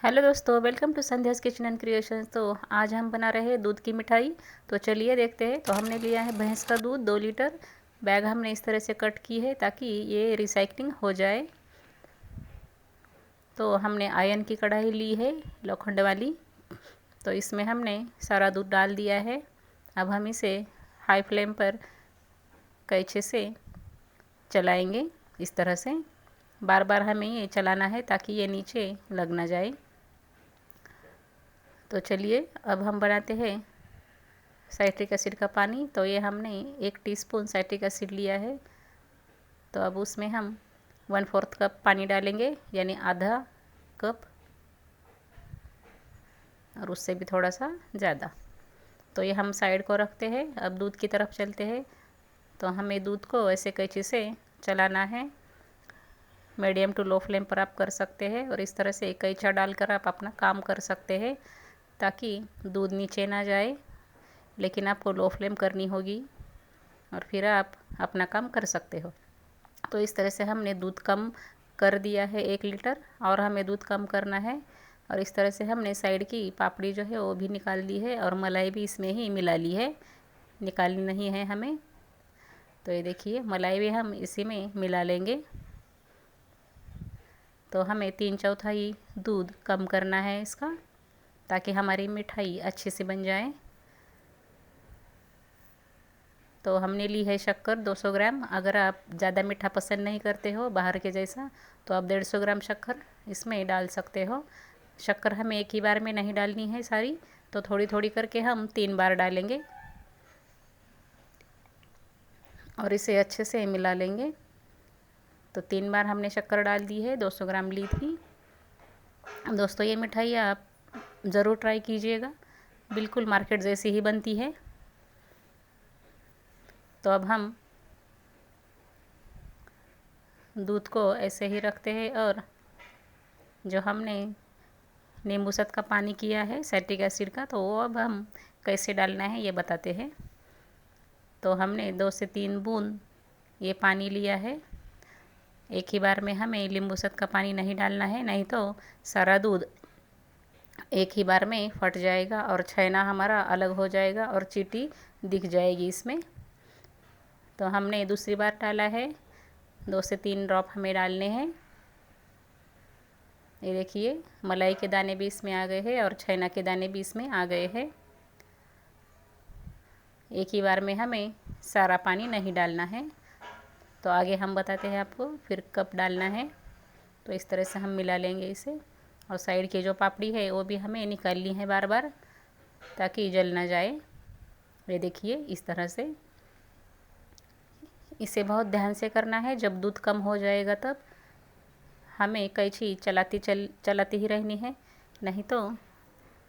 Hello दोस्तों, welcome to Sandhya's kitchen and creations. तो आज हम बना रहे हैं दूध की मिठाई। तो चलिए देखते हैं। तो हमने लिया है भैंस का दूध 2 लीटर। बैग हमने इस तरह से कट की है ताकि ये रिसाइकलिंग हो जाए। तो हमने आयरन की कढ़ाई ली है, लोखंड वाली। तो इसमें हमने सारा दूध डाल दिया है। अब हम इसे हाई फ्लेम पर कैंची से चलाएंगे इस तरह से। बार बार हमें ये चलाना है ताकि ये नीचे लग ना जाए। तो चलिए अब हम बनाते हैं साइट्रिक एसिड का पानी। तो ये हमने 1 टीस्पून साइट्रिक एसिड लिया है। तो अब उसमें हम 1/4 कप पानी डालेंगे, यानी आधा कप, और उससे भी थोड़ा सा ज़्यादा। तो ये हम साइड को रखते हैं। अब दूध की तरफ चलते हैं। तो हमें दूध को ऐसे कैंची से चलाना है। मीडियम टू लो फ्लेम पर आप कर सकते हैं, और इस तरह से कैंचा डालकर आप अपना काम कर सकते हैं ताकि दूध नीचे ना जाए। लेकिन आपको लो फ्लेम करनी होगी और फिर आप अपना काम कर सकते हो। तो इस तरह से हमने दूध कम कर दिया है 1 लीटर, और हमें दूध कम करना है। और इस तरह से हमने साइड की पापड़ी जो है वो भी निकाल ली है, और मलाई भी इसमें ही मिला ली है, निकालनी नहीं है हमें। तो ये देखिए, मलाई भी हम इसी में मिला लेंगे। तो हमें 3/4 दूध कम करना है इसका, ताकि हमारी मिठाई अच्छे से बन जाए। तो हमने ली है शक्कर 200 ग्राम। अगर आप ज़्यादा मीठा पसंद नहीं करते हो बाहर के जैसा, तो आप 150 ग्राम शक्कर इसमें डाल सकते हो। शक्कर हमें एक ही बार में नहीं डालनी है सारी, तो थोड़ी थोड़ी करके हम 3 बार डालेंगे और इसे अच्छे से मिला लेंगे। तो 3 बार हमने शक्कर डाल दी है, 200 ग्राम ली थी। दोस्तों, ये मिठाई आप ज़रूर ट्राई कीजिएगा, बिल्कुल मार्केट जैसी ही बनती है। तो अब हम दूध को ऐसे ही रखते हैं, और जो हमने नींबू सत का पानी किया है साइट्रिक एसिड का, तो वो अब हम कैसे डालना है ये बताते हैं। तो हमने 2 से 3 बूंद ये पानी लिया है। एक ही बार में हमें नींबू सत का पानी नहीं डालना है, नहीं तो सारा दूध एक ही बार में फट जाएगा और छेना हमारा अलग हो जाएगा और चींटी दिख जाएगी इसमें। तो हमने दूसरी बार डाला है। 2 से 3 ड्रॉप हमें डालने हैं। ये देखिए, मलाई के दाने भी इसमें आ गए हैं और छेना के दाने भी इसमें आ गए हैं। एक ही बार में हमें सारा पानी नहीं डालना है। तो आगे हम बताते हैं आपको फिर कब डालना है। तो इस तरह से हम मिला लेंगे इसे, और साइड की जो पापड़ी है वो भी हमें निकालनी है बार बार, ताकि जल ना जाए। ये देखिए, इस तरह से इसे बहुत ध्यान से करना है। जब दूध कम हो जाएगा तब हमें कैंची चलाती ही रहनी है, नहीं तो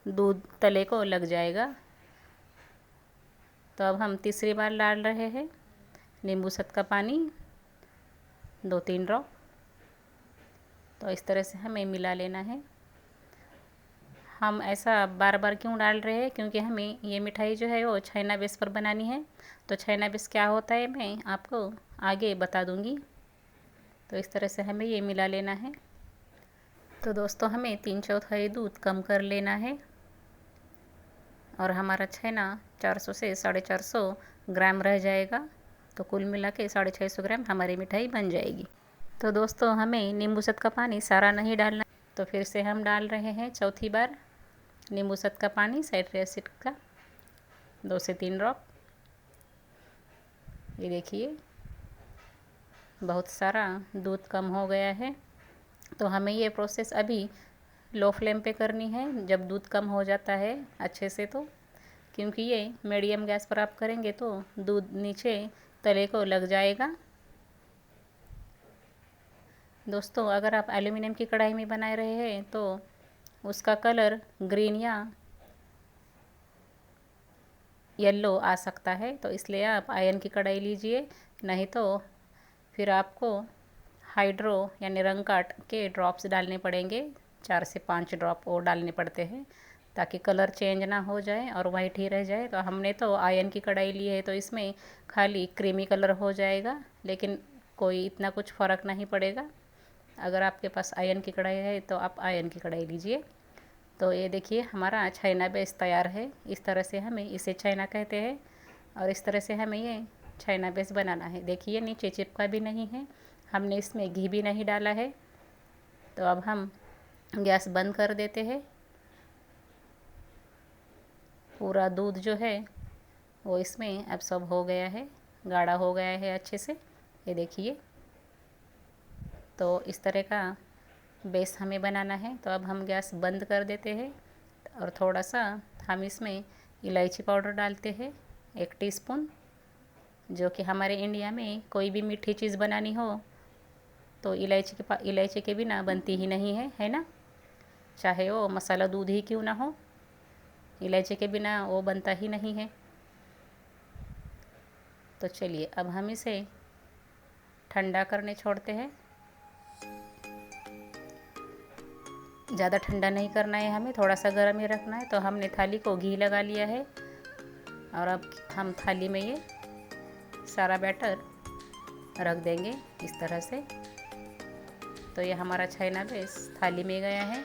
दूध तले को लग जाएगा। तो अब हम तीसरी बार डाल रहे हैं नींबू सत का पानी, 2-3 ड्रॉप। तो इस तरह से हमें मिला लेना है। हम ऐसा बार बार क्यों डाल रहे हैं, क्योंकि हमें ये मिठाई जो है वो छेना बेस पर बनानी है। तो छेना बेस क्या होता है मैं आपको आगे बता दूंगी। तो इस तरह से हमें ये मिला लेना है। तो दोस्तों, हमें 3/4 दूध कम कर लेना है, और हमारा छेना 400 से 450 ग्राम रह जाएगा। तो कुल मिला के 650 ग्राम हमारी मिठाई बन जाएगी। तो दोस्तों, हमें नींबू सत का पानी सारा नहीं डालना। तो फिर से हम डाल रहे हैं चौथी बार नींबू सत का पानी साइट्रिक एसिड का, 2 से 3 ड्रॉप। ये देखिए, बहुत सारा दूध कम हो गया है। तो हमें ये प्रोसेस अभी लो फ्लेम पे करनी है जब दूध कम हो जाता है अच्छे से। तो क्योंकि ये मीडियम गैस पर आप करेंगे तो दूध नीचे तले को लग जाएगा। दोस्तों, अगर आप एल्युमिनियम की कढ़ाई में बना रहे हैं तो उसका कलर ग्रीन या येलो आ सकता है। तो इसलिए आप आयरन की कढ़ाई लीजिए, नहीं तो फिर आपको हाइड्रो यानी रंग काट के ड्रॉप्स डालने पड़ेंगे। 4 से 5 ड्रॉप वो डालने पड़ते हैं, ताकि कलर चेंज ना हो जाए और वाइट ही रह जाए। तो हमने तो आयरन की कढ़ाई ली है, तो इसमें खाली क्रीमी कलर हो जाएगा, लेकिन कोई इतना कुछ फ़र्क नहीं पड़ेगा। अगर आपके पास आयरन की कढ़ाई है तो आप आयरन की कढ़ाई लीजिए। तो ये देखिए हमारा छैना बेस तैयार है। इस तरह से हमें इसे छैना कहते हैं और इस तरह से हमें ये छैना बेस बनाना है। देखिए नीचे चिपका भी नहीं है, हमने इसमें घी भी नहीं डाला है। तो अब हम गैस बंद कर देते हैं। पूरा दूध जो है वो इसमें एब्सॉर्ब हो गया है, गाढ़ा हो गया है अच्छे से, ये देखिए। तो इस तरह का बेस हमें बनाना है। तो अब हम गैस बंद कर देते हैं और थोड़ा सा हम इसमें इलायची पाउडर डालते हैं 1 टीस्पून, जो कि हमारे इंडिया में कोई भी मीठी चीज़ बनानी हो तो इलायची के बिना बनती ही नहीं है, है ना। चाहे वो मसाला दूध ही क्यों ना हो, इलायची के बिना वो बनता ही नहीं है। तो चलिए अब हम इसे ठंडा करने छोड़ते हैं। ज़्यादा ठंडा नहीं करना है हमें, थोड़ा सा गर्म ही रखना है। तो हमने थाली को घी लगा लिया है और अब हम थाली में ये सारा बैटर रख देंगे इस तरह से। तो ये हमारा छैना बेस थाली में गया है।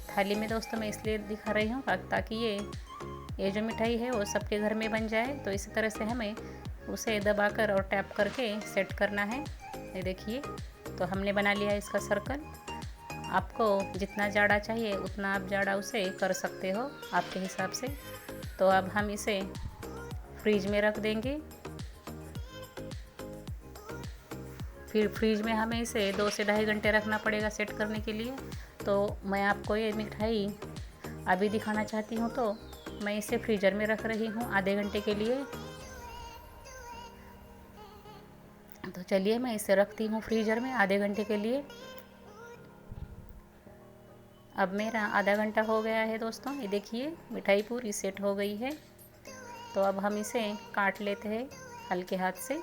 थाली में दोस्तों मैं इसलिए दिखा रही हूँ ताकि ये जो मिठाई है वो सबके घर में बन जाए। तो इसी तरह से हमें उसे दबाकर और टैप करके सेट करना है। ये देखिए, तो हमने बना लिया है इसका सर्कल। आपको जितना जाड़ा चाहिए उतना आप जाड़ा उसे कर सकते हो आपके हिसाब से। तो अब हम इसे फ्रीज में रख देंगे। फिर फ्रीज में हमें इसे 2 से ढाई घंटे रखना पड़ेगा सेट करने के लिए। तो मैं आपको ये मिठाई अभी दिखाना चाहती हूँ, तो मैं इसे फ्रीज़र में रख रही हूँ आधे घंटे के लिए। तो चलिए मैं इसे रखती हूँ फ्रीज़र में आधे घंटे के लिए। अब मेरा आधा घंटा हो गया है दोस्तों, ये देखिए मिठाई पूरी सेट हो गई है। तो अब हम इसे काट लेते हैं हल्के हाथ से।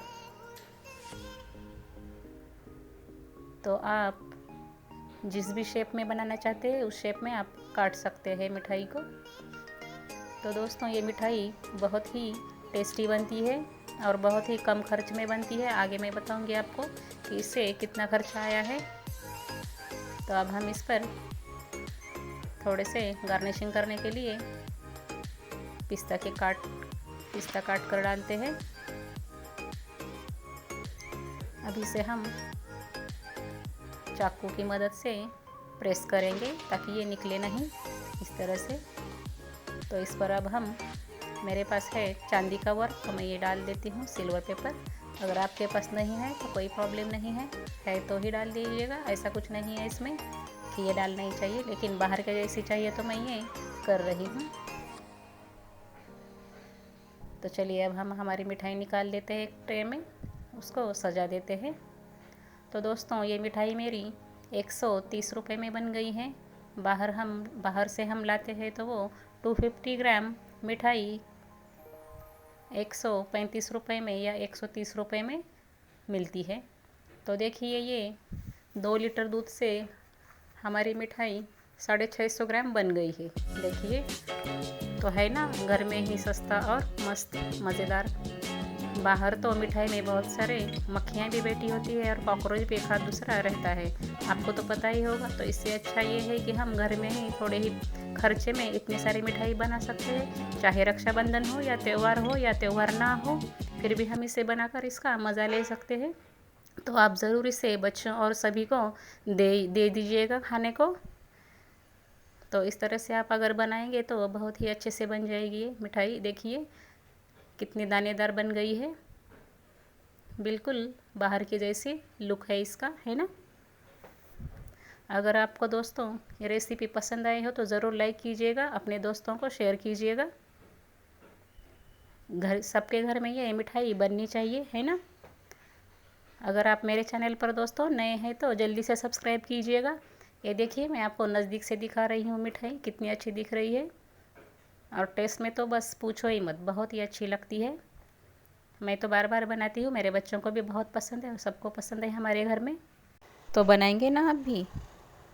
तो आप जिस भी शेप में बनाना चाहते हैं उस शेप में आप काट सकते हैं मिठाई को। तो दोस्तों ये मिठाई बहुत ही टेस्टी बनती है और बहुत ही कम खर्च में बनती है। आगे मैं बताऊंगी आपको कि इससे कितना खर्चा आया है। तो अब हम इस पर थोड़े से गार्निशिंग करने के लिए पिस्ता काट कर डालते हैं। अब इसे हम चाकू की मदद से प्रेस करेंगे ताकि ये निकले नहीं, इस तरह से। तो इस पर अब हम, मेरे पास है चांदी का वर्क, तो मैं ये डाल देती हूँ सिल्वर पेपर। अगर आपके पास नहीं है तो कोई प्रॉब्लम नहीं है तो ही डाल दीजिएगा। ऐसा कुछ नहीं है इसमें कि ये डालना ही चाहिए, लेकिन बाहर के जैसी चाहिए तो मैं ये कर रही हूँ। तो चलिए अब हम हमारी मिठाई निकाल लेते हैं एक ट्रे में, उसको सजा देते हैं। तो दोस्तों ये मिठाई मेरी 130 रुपये में बन गई है। बाहर से हम लाते हैं तो वो 250 ग्राम मिठाई 135 रुपये में या 130 रुपये में मिलती है। तो देखिए ये 2 लीटर दूध से हमारी मिठाई 650 ग्राम बन गई है। देखिए तो है ना, घर में ही सस्ता और मस्त मज़ेदार। बाहर तो मिठाई में बहुत सारे मक्खियाँ भी बैठी होती है और कॉकरोच भी एक आध दूसरा रहता है, आपको तो पता ही होगा। तो इससे अच्छा ये है कि हम घर में ही थोड़े ही खर्चे में इतनी सारी मिठाई बना सकते हैं। चाहे रक्षाबंधन हो या त्यौहार ना हो, फिर भी हम इसे बनाकर इसका मज़ा ले सकते हैं। तो आप ज़रूर इसे बच्चों और सभी को दे दीजिएगा खाने को। तो इस तरह से आप अगर बनाएंगे तो बहुत ही अच्छे से बन जाएगी ये मिठाई। देखिए कितनी दानेदार बन गई है, बिल्कुल बाहर के जैसी लुक है इसका, है ना। अगर आपको दोस्तों ये रेसिपी पसंद आई हो तो ज़रूर लाइक कीजिएगा, अपने दोस्तों को शेयर कीजिएगा। सबके घर में ये मिठाई बननी चाहिए, है ना। अगर आप मेरे चैनल पर दोस्तों नए हैं तो जल्दी से सब्सक्राइब कीजिएगा। ये देखिए मैं आपको नज़दीक से दिखा रही हूँ मिठाई कितनी अच्छी दिख रही है, और टेस्ट में तो बस पूछो ही मत, बहुत ही अच्छी लगती है। मैं तो बार बार बनाती हूँ, मेरे बच्चों को भी बहुत पसंद है और सबको पसंद है हमारे घर में। तो बनाएंगे ना आप भी।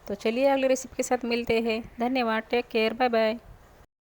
तो चलिए अगली रेसिपी के साथ मिलते हैं। धन्यवाद, टेक केयर, बाय बाय।